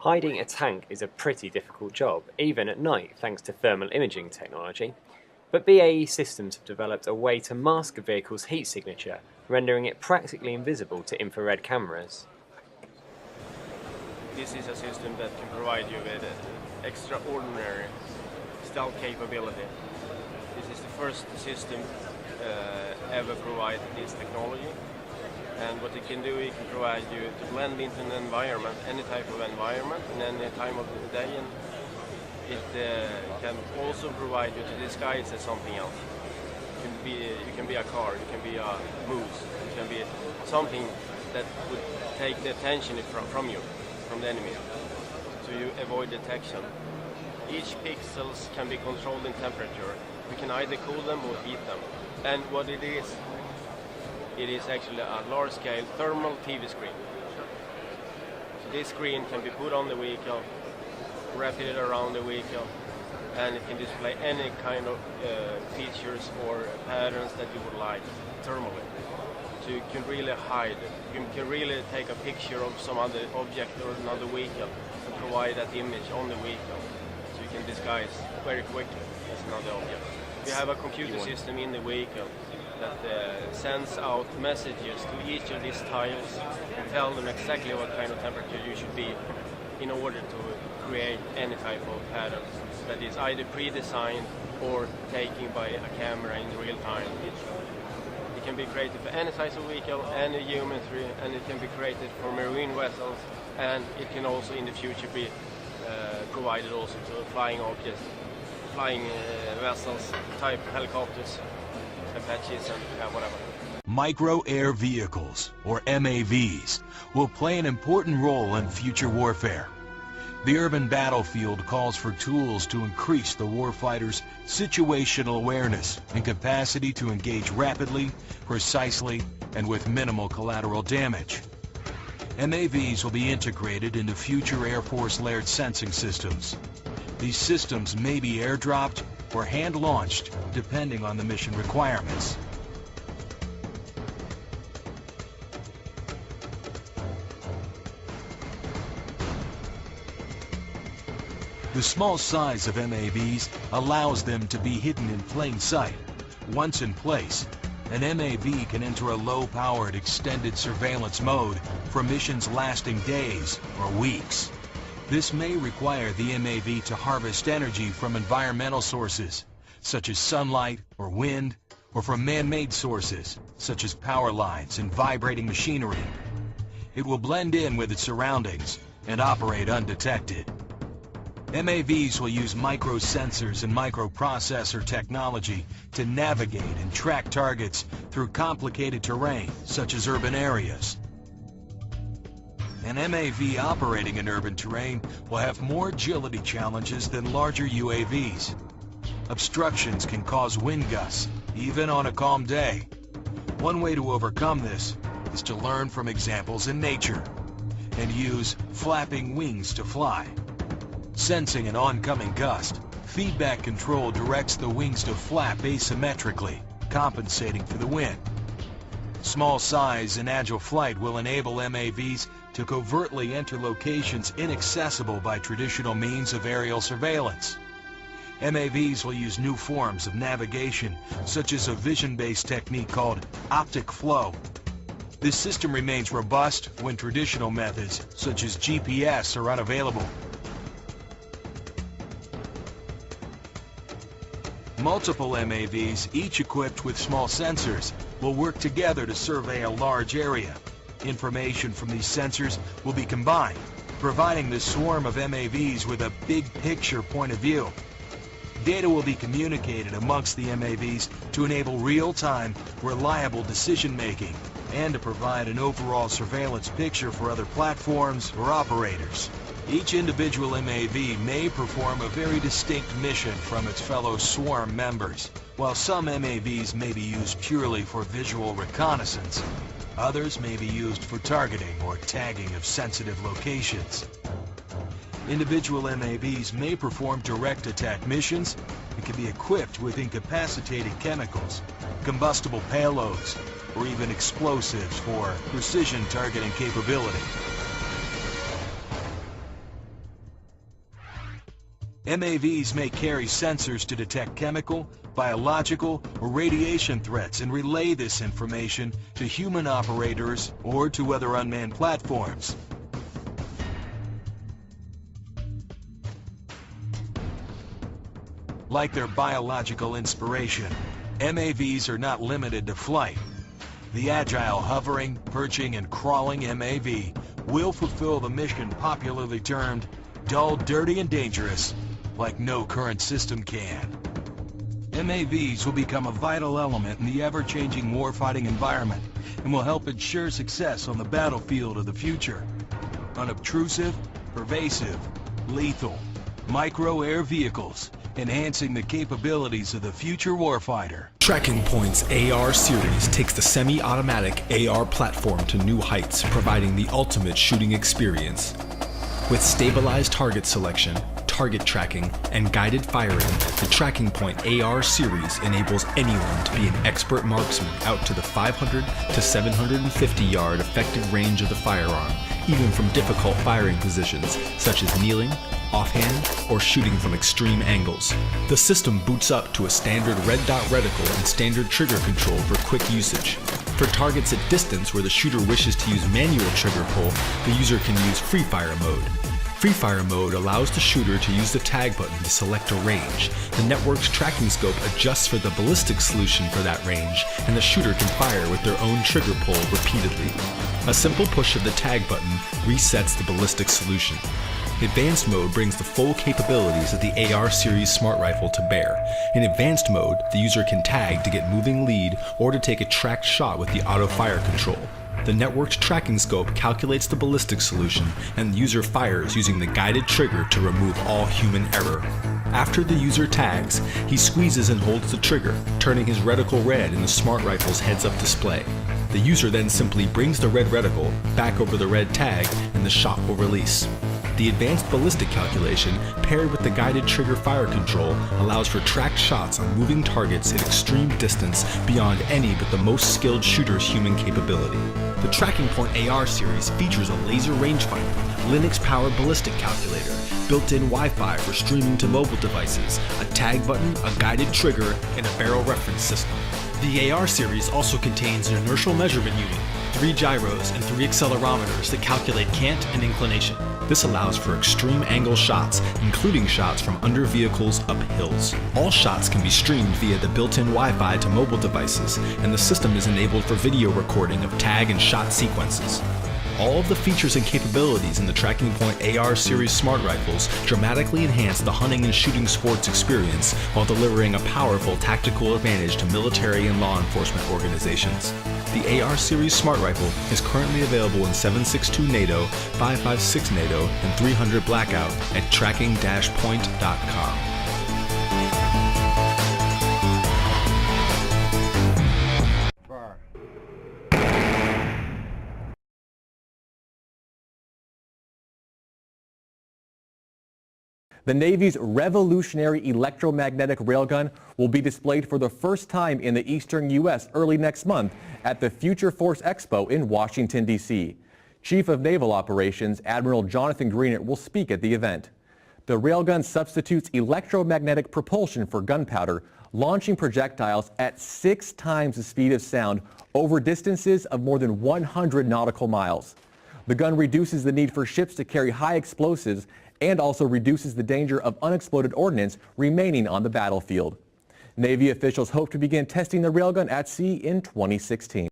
Hiding a tank is a pretty difficult job, even at night, thanks to thermal imaging technology. But BAE Systems have developed a way to mask a vehicle's heat signature, rendering it practically invisible to infrared cameras. This is a system that can provide you with extraordinary stealth capability. This is the first system ever provide this technology. And what it can do, it can provide you to blend into an environment, any type of environment, in any time of the day. And it can also provide you to disguise as something else. You can be a car, you can be a moose, you can be something that would take the attention from you, from the enemy, so you avoid detection. Each pixels can be controlled in temperature. We can either cool them or heat them. And what it is actually a large-scale thermal TV screen. So this screen can be put on the vehicle, wrap it around the vehicle, and it can display any kind of features or patterns that you would like thermally. So you can really hide, you can really take a picture of some other object or another vehicle and provide that image on the vehicle. So you can disguise very quickly as another object. We have a computer system in the vehicle that sends out messages to each of these tiles and tell them exactly what kind of temperature you should be in order to create any type of pattern that is either pre-designed or taken by a camera in real time. It can be created for any size of vehicle, any geometry, and it can be created for marine vessels, and it can also in the future be provided also to flying objects, flying vessels, type helicopters, Apaches, and whatever. Micro air vehicles, or MAVs, will play an important role in future warfare. The urban battlefield calls for tools to increase the warfighter's situational awareness and capacity to engage rapidly, precisely, and with minimal collateral damage. MAVs will be integrated into future Air Force layered sensing systems. These systems may be airdropped or hand-launched, depending on the mission requirements. The small size of MAVs allows them to be hidden in plain sight. Once in place, an MAV can enter a low-powered extended surveillance mode for missions lasting days or weeks. This may require the MAV to harvest energy from environmental sources, such as sunlight or wind, or from man-made sources, such as power lines and vibrating machinery. It will blend in with its surroundings and operate undetected. MAVs will use microsensors and microprocessor technology to navigate and track targets through complicated terrain, such as urban areas. An MAV operating in urban terrain will have more agility challenges than larger UAVs. Obstructions can cause wind gusts, even on a calm day. One way to overcome this is to learn from examples in nature and use flapping wings to fly. Sensing an oncoming gust, feedback control directs the wings to flap asymmetrically, compensating for the wind. Small size and agile flight will enable MAVs to covertly enter locations inaccessible by traditional means of aerial surveillance. MAVs will use new forms of navigation, such as a vision-based technique called optic flow. This system remains robust when traditional methods, such as GPS, are unavailable. Multiple MAVs, each equipped with small sensors, will work together to survey a large area. Information from these sensors will be combined, providing the swarm of MAVs with a big picture point of view. Data will be communicated amongst the MAVs to enable real-time, reliable decision-making and to provide an overall surveillance picture for other platforms or operators. Each individual MAV may perform a very distinct mission from its fellow swarm members. While some MAVs may be used purely for visual reconnaissance, others may be used for targeting or tagging of sensitive locations. Individual MAVs may perform direct attack missions and can be equipped with incapacitating chemicals, combustible payloads, or even explosives for precision targeting capability. MAVs may carry sensors to detect chemical, biological, or radiation threats and relay this information to human operators or to other unmanned platforms. Like their biological inspiration, MAVs are not limited to flight. The agile hovering, perching, and crawling MAV will fulfill the mission popularly termed dull, dirty, and dangerous, like no current system can. MAVs will become a vital element in the ever-changing warfighting environment and will help ensure success on the battlefield of the future. Unobtrusive, pervasive, lethal, micro-air vehicles, enhancing the capabilities of the future warfighter. Tracking Point's AR series takes the semi-automatic AR platform to new heights, providing the ultimate shooting experience. With stabilized target selection, target tracking, and guided firing, the Tracking Point AR series enables anyone to be an expert marksman out to the 500 to 750 yard effective range of the firearm, even from difficult firing positions such as kneeling, offhand, or shooting from extreme angles. The system boots up to a standard red dot reticle and standard trigger control for quick usage. For targets at distance where the shooter wishes to use manual trigger pull, the user can use Free Fire mode. Free Fire mode allows the shooter to use the tag button to select a range. The network's tracking scope adjusts for the ballistic solution for that range, and the shooter can fire with their own trigger pull repeatedly. A simple push of the tag button resets the ballistic solution. Advanced mode brings the full capabilities of the AR series smart rifle to bear. In advanced mode, the user can tag to get moving lead or to take a tracked shot with the auto fire control. The network's tracking scope calculates the ballistic solution, and the user fires using the guided trigger to remove all human error. After the user tags, he squeezes and holds the trigger, turning his reticle red in the smart rifle's heads-up display. The user then simply brings the red reticle back over the red tag, and the shot will release. The advanced ballistic calculation, paired with the guided trigger fire control, allows for tracked shots on moving targets at extreme distance beyond any but the most skilled shooter's human capability. The Tracking Point AR series features a laser rangefinder, Linux-powered ballistic calculator, built-in Wi-Fi for streaming to mobile devices, a tag button, a guided trigger, and a barrel reference system. The AR series also contains an inertial measurement unit, 3 gyros, and 3 accelerometers that calculate cant and inclination. This allows for extreme angle shots, including shots from under vehicles up hills. All shots can be streamed via the built-in Wi-Fi to mobile devices, and the system is enabled for video recording of tag and shot sequences. All of the features and capabilities in the Tracking Point AR series smart rifles dramatically enhance the hunting and shooting sports experience while delivering a powerful tactical advantage to military and law enforcement organizations. The AR series smart rifle is currently available in 7.62 NATO, 5.56 NATO, and 300 Blackout at tracking-point.com. The Navy's revolutionary electromagnetic railgun will be displayed for the first time in the eastern U.S. early next month at the Future Force Expo in Washington, D.C. Chief of Naval Operations Admiral Jonathan Greenert will speak at the event. The railgun substitutes electromagnetic propulsion for gunpowder, launching projectiles at 6 times the speed of sound over distances of more than 100 nautical miles. The gun reduces the need for ships to carry high explosives and also reduces the danger of unexploded ordnance remaining on the battlefield. Navy officials hope to begin testing the railgun at sea in 2016.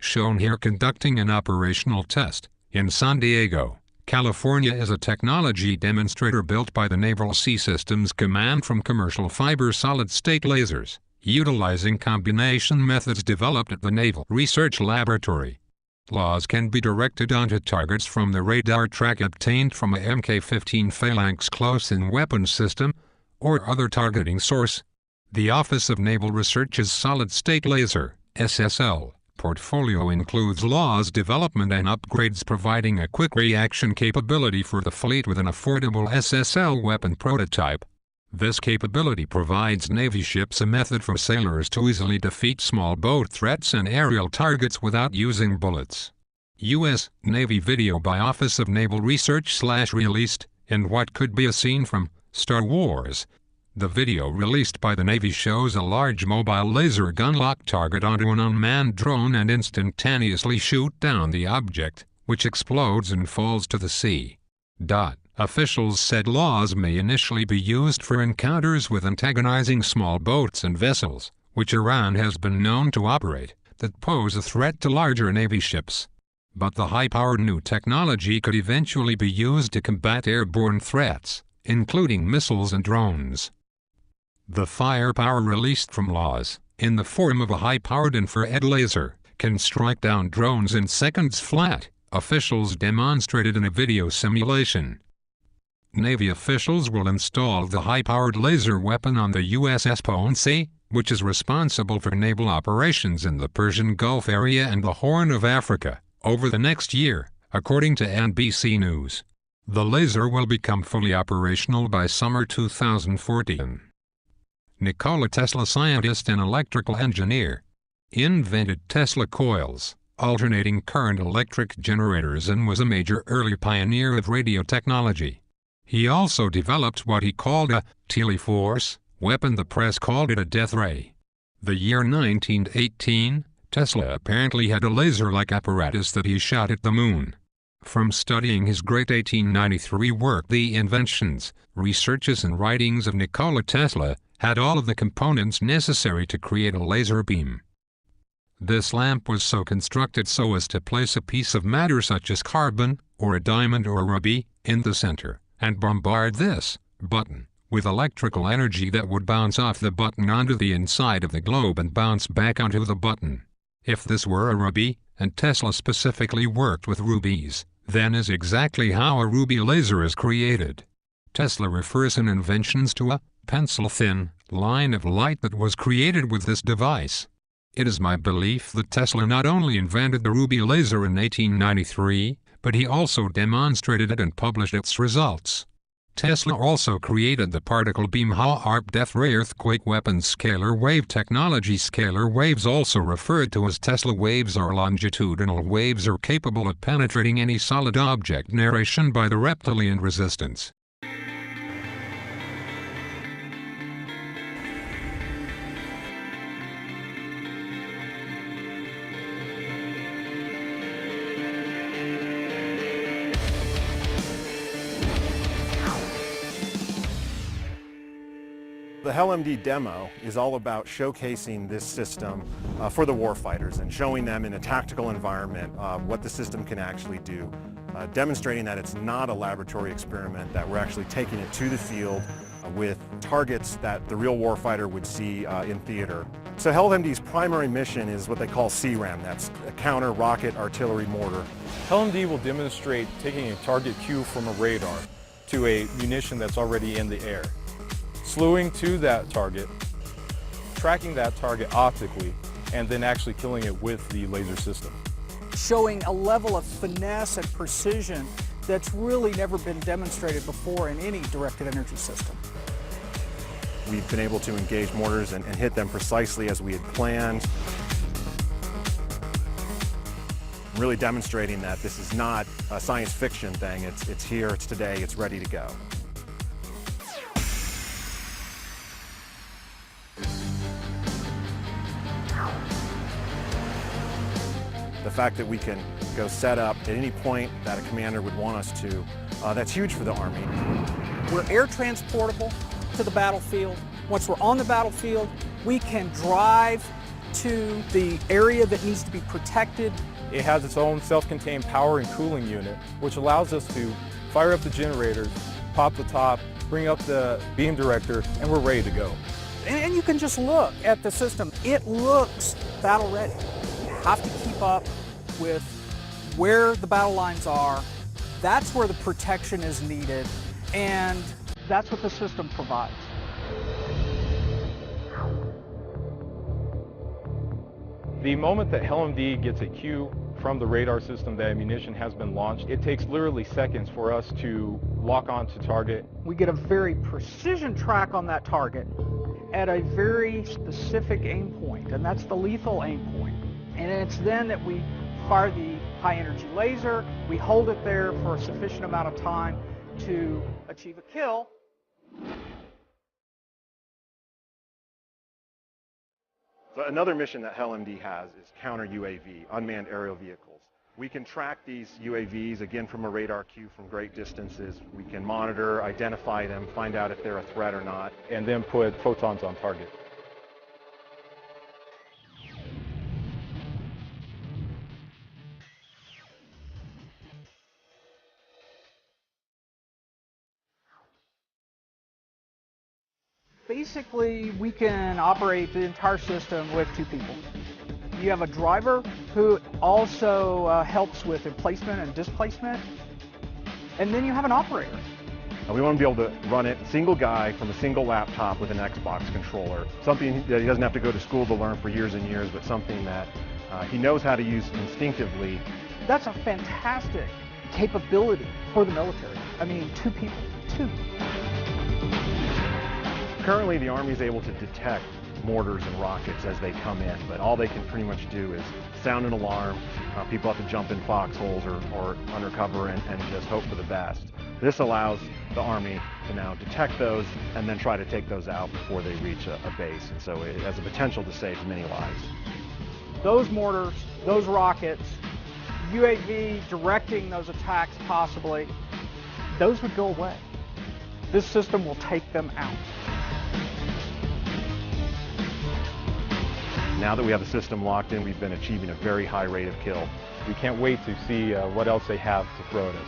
shown here conducting an operational test in San Diego, California is a technology demonstrator built by the Naval Sea Systems Command from commercial fiber solid-state lasers, utilizing combination methods developed at the Naval Research Laboratory. Laws can be directed onto targets from the radar track obtained from a Mk-15 Phalanx close-in weapon system or other targeting source. The Office of Naval Research's solid-state laser (SSL) portfolio includes laws development and upgrades providing a quick reaction capability for the fleet with an affordable SSL weapon prototype. This capability provides Navy ships a method for sailors to easily defeat small boat threats and aerial targets without using bullets. U.S. Navy video by Office of Naval Research /released in what could be a scene from Star Wars. The video released by the Navy shows a large mobile laser gun lock target onto an unmanned drone and instantaneously shoot down the object, which explodes and falls to the sea. Officials said laws may initially be used for encounters with antagonizing small boats and vessels, which Iran has been known to operate, that pose a threat to larger Navy ships. But the high-powered new technology could eventually be used to combat airborne threats, including missiles and drones. The firepower released from laws, in the form of a high-powered infrared laser, can strike down drones in seconds flat, officials demonstrated in a video simulation. Navy officials will install the high-powered laser weapon on the USS Ponce, which is responsible for naval operations in the Persian Gulf area and the Horn of Africa, over the next year, according to NBC News. The laser will become fully operational by summer 2014. Nikola Tesla, scientist and electrical engineer, invented Tesla coils, alternating current electric generators, and was a major early pioneer of radio technology. He also developed what he called a teleforce weapon. The press called it a death ray. The year 1918, Tesla apparently had a laser-like apparatus that he shot at the moon. From studying his great 1893 work, The Inventions, Researches and Writings of Nikola Tesla had all of the components necessary to create a laser beam. This lamp was so constructed so as to place a piece of matter such as carbon, or a diamond or a ruby, in the center, and bombard this button with electrical energy that would bounce off the button onto the inside of the globe and bounce back onto the button. If this were a ruby, and Tesla specifically worked with rubies, then is exactly how a ruby laser is created. Tesla refers in Inventions to a pencil-thin line of light that was created with this device. It is my belief that Tesla not only invented the ruby laser in 1893, but he also demonstrated it and published its results. Tesla also created the particle beam HAARP death ray earthquake weapon scalar wave technology. Scalar waves, also referred to as Tesla waves, or longitudinal waves, are capable of penetrating any solid object. Narration by the Reptilian Resistance. The HellMD demo is all about showcasing this system for the warfighters and showing them in a tactical environment what the system can actually do, demonstrating that it's not a laboratory experiment, that we're actually taking it to the field with targets that the real warfighter would see in theater. So HellMD's primary mission is what they call CRAM, that's a counter rocket artillery mortar. HellMD will demonstrate taking a target cue from a radar to a munition that's already in the air, slewing to that target, tracking that target optically, and then actually killing it with the laser system. Showing a level of finesse and precision that's really never been demonstrated before in any directed energy system. We've been able to engage mortars and hit them precisely as we had planned. Really demonstrating that this is not a science fiction thing. It's here, it's today, it's ready to go. The fact that we can go set up at any point that a commander would want us to, that's huge for the Army. We're air transportable to the battlefield. Once we're on the battlefield, we can drive to the area that needs to be protected. It has its own self-contained power and cooling unit, which allows us to fire up the generators, pop the top, bring up the beam director, and we're ready to go. And you can just look at the system. It looks battle ready. You have to keep up with where the battle lines are. That's where the protection is needed, and that's what the system provides. The moment that LMD gets a cue from the radar system that a munition has been launched, it takes literally seconds for us to lock onto target. We get a very precision track on that target at a very specific aim point, and that's the lethal aim point. And it's then that we fire the high energy laser, we hold it there for a sufficient amount of time to achieve a kill. So another mission that LMD has is counter UAV, unmanned aerial vehicles. We can track these UAVs, again, from a radar cue from great distances. We can monitor, identify them, find out if they're a threat or not. And then put photons on target. Basically, we can operate the entire system with two people. You have a driver who also helps with emplacement and displacement, and then you have an operator. We want to be able to run it single guy from a single laptop with an Xbox controller, something that he doesn't have to go to school to learn for years and years, but something that he knows how to use instinctively. That's a fantastic capability for the military. I mean, two people, two. Currently, the Army is able to detect mortars and rockets as they come in, but all they can pretty much do is sound an alarm. People have to jump in foxholes or undercover and just hope for the best. This allows the Army to now detect those and then try to take those out before they reach a base, and so it has the potential to save many lives. Those mortars, those rockets, UAV directing those attacks possibly, those would go away. This system will take them out. Now that we have the system locked in, we've been achieving a very high rate of kill. We can't wait to see what else they have to throw at us.